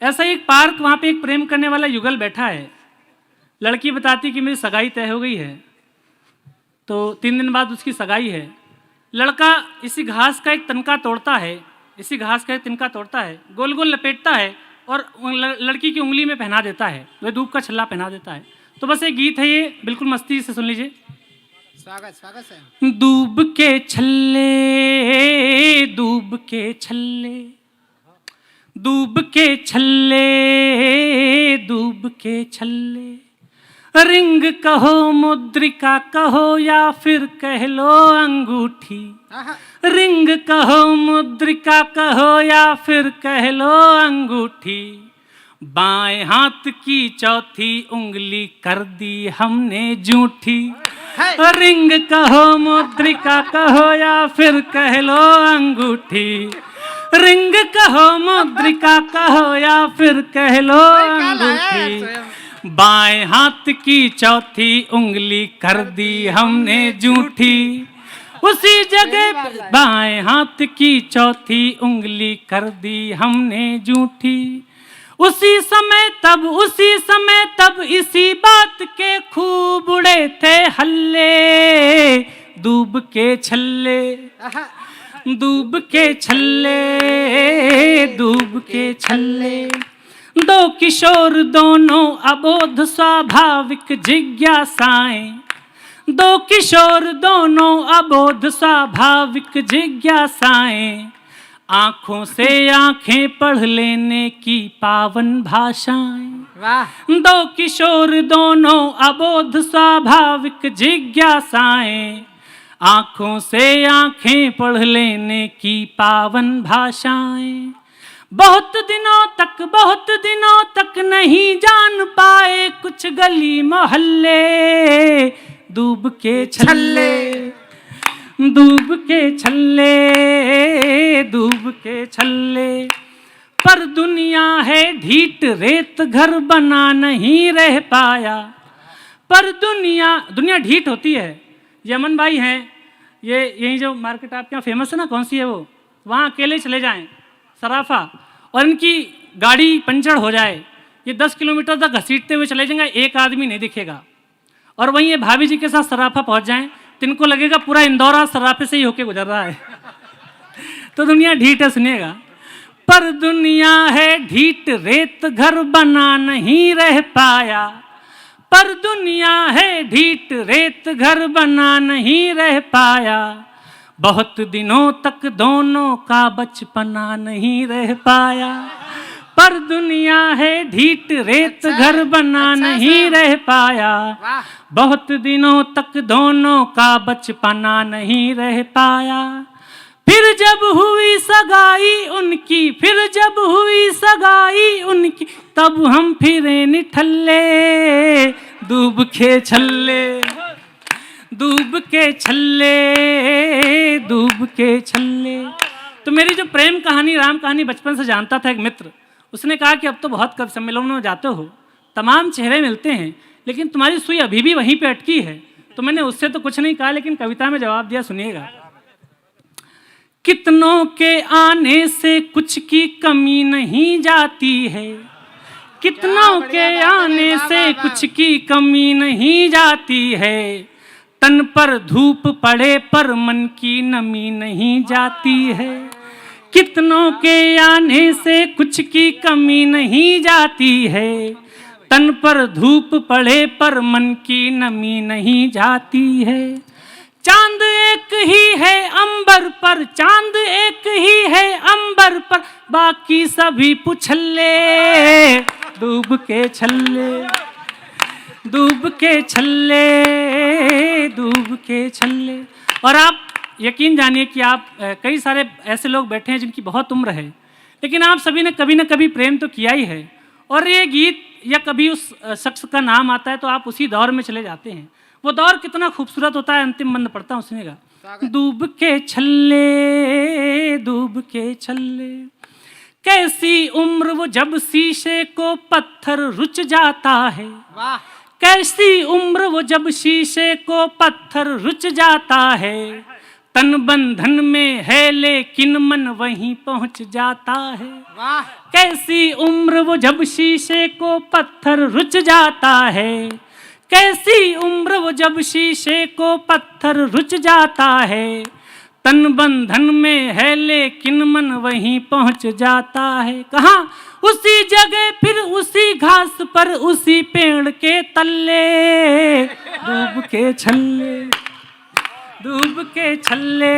ऐसा ही एक पार्क, वहाँ पे एक प्रेम करने वाला युगल बैठा है। लड़की बताती कि मेरी सगाई तय हो गई है, तो 3 दिन बाद उसकी सगाई है। लड़का इसी घास का एक तिनका तोड़ता है, गोल गोल लपेटता है और लड़की की उंगली में पहना देता है, वह धूप का छल्ला पहना देता है। तो बस एक गीत है ये, बिल्कुल मस्ती से सुन लीजिए। स्वागत है। दूब के छल्ले, दूब के छल्ले, दूब के छल्ले, दूब के छल्ले, रिंग कहो मुद्रिका कहो या फिर कह लो अंगूठी, रिंग कहो मुद्रिका कहो या फिर कह लो अंगूठी, बाएं हाथ की चौथी उंगली कर दी हमने जूठी, रिंग कहो मुद्रिका कहो या फिर कह लो अंगूठी, रिंग कहो मुद्रिका कहो या फिर कह लो अंगूठी, बाएं हाथ की चौथी उंगली कर दी हमने जूठी, उसी जगह बाएं हाथ की चौथी उंगली कर दी हमने जूठी, उसी समय तब इसी बात के खूब उड़े थे हल्ले, दूब के छल्ले, दूब के छल्ले, दूब के छल्ले, दो किशोर दोनों अबोध स्वाभाविक जिज्ञासाएं, दो किशोर दोनों अबोध स्वाभाविक जिज्ञासाएं, आंखों से आंखें पढ़ लेने की पावन भाषाएं, दो किशोर दोनों अबोध स्वाभाविक जिज्ञासाएं, आंखों से आंखें पढ़ लेने की पावन भाषाएं, बहुत दिनों तक नहीं जान पाए कुछ गली मोहल्ले, दूब के छल्ले, दूब के छल्ले, दूब के छल्ले, पर दुनिया है ढीठ रेत घर बना नहीं रह पाया, पर दुनिया ढीठ होती है। यमन भाई हैं, ये यही जो मार्केट आपके यहाँ फेमस है ना, कौन सी है वो, वहाँ अकेले चले जाएं सराफा, और इनकी गाड़ी पंचर हो जाए, ये 10 किलोमीटर तक घसीटते हुए चले जाएंगे, एक आदमी नहीं दिखेगा, और वहीं ये भाभी जी के साथ सराफा पहुंच जाएं तो इनको लगेगा पूरा इंदौर आज सराफे से ही होके गुजर रहा है। तो दुनिया ढीठ है, सुनिएगा, पर दुनिया है ढीठ रेत घर बना नहीं रह पाया, पर दुनिया है ढीठ रेत घर बना नहीं रह पाया, बहुत दिनों तक दोनों का बचपना नहीं रह पाया, पर दुनिया है ढीठ रेत घर बना नहीं रह पाया, बहुत दिनों तक दोनों का बचपना नहीं रह पाया, फिर जब हुई सगाई उनकी, फिर जब हुई सगाई उनकी, तब हम फिरे निठल्ले, दूब के छल्ले, दूब के छल्ले, दूब के छल्ले। तो मेरी जो प्रेम कहानी, राम कहानी बचपन से जानता था एक मित्र, उसने कहा कि अब तो बहुत कवि सम्मेलनों में जाते हो, तमाम चेहरे मिलते हैं, लेकिन तुम्हारी सुई अभी भी वहीं पे अटकी है। तो मैंने उससे तो कुछ नहीं कहा, लेकिन कविता में जवाब दिया, सुनिएगा। कितनों के आने से कुछ की कमी नहीं जाती है, कितनों के आने से कुछ की कमी नहीं जाती है, तन पर धूप पड़े पर मन की नमी नहीं जाती है, कितनों के आने से कुछ की कमी नहीं जाती है, तन पर धूप पड़े पर मन की नमी नहीं जाती है, चांद एक ही है अंबर पर, चांद एक ही है अंबर पर, बाकी सभी पुछल्ले, दूब के छल्ले, दूब के छल्ले, दूब के छल्ले। और आप यकीन जानिए कि आप कई सारे ऐसे लोग बैठे हैं जिनकी बहुत उम्र है, लेकिन आप सभी ने कभी न कभी प्रेम तो किया ही है, और ये गीत या कभी उस शख्स का नाम आता है तो आप उसी दौर में चले जाते हैं। वो दौर कितना खूबसूरत होता है, अंतिम बंद पढ़ता हूँ, सुनिएगा। दूब के छल्ले, दूब के छल्ले, कैसी उम्र वो जब शीशे को पत्थर रुच जाता है, कैसी उम्र वो जब शीशे को पत्थर रुच जाता है, तन बंधन में है लेकिन मन वहीं पहुंच जाता है। वाह कैसी उम्र वो जब शीशे को पत्थर रुच जाता है, कैसी उम्र वो जब शीशे को पत्थर रुच जाता है। तन बंधन में है लेकिन मन वहीं पहुंच जाता है। कहाँ? उसी जगह फिर उसी घास पर उसी पेड़ के तल्ले डूब के छल्ले, डूब के छल्ले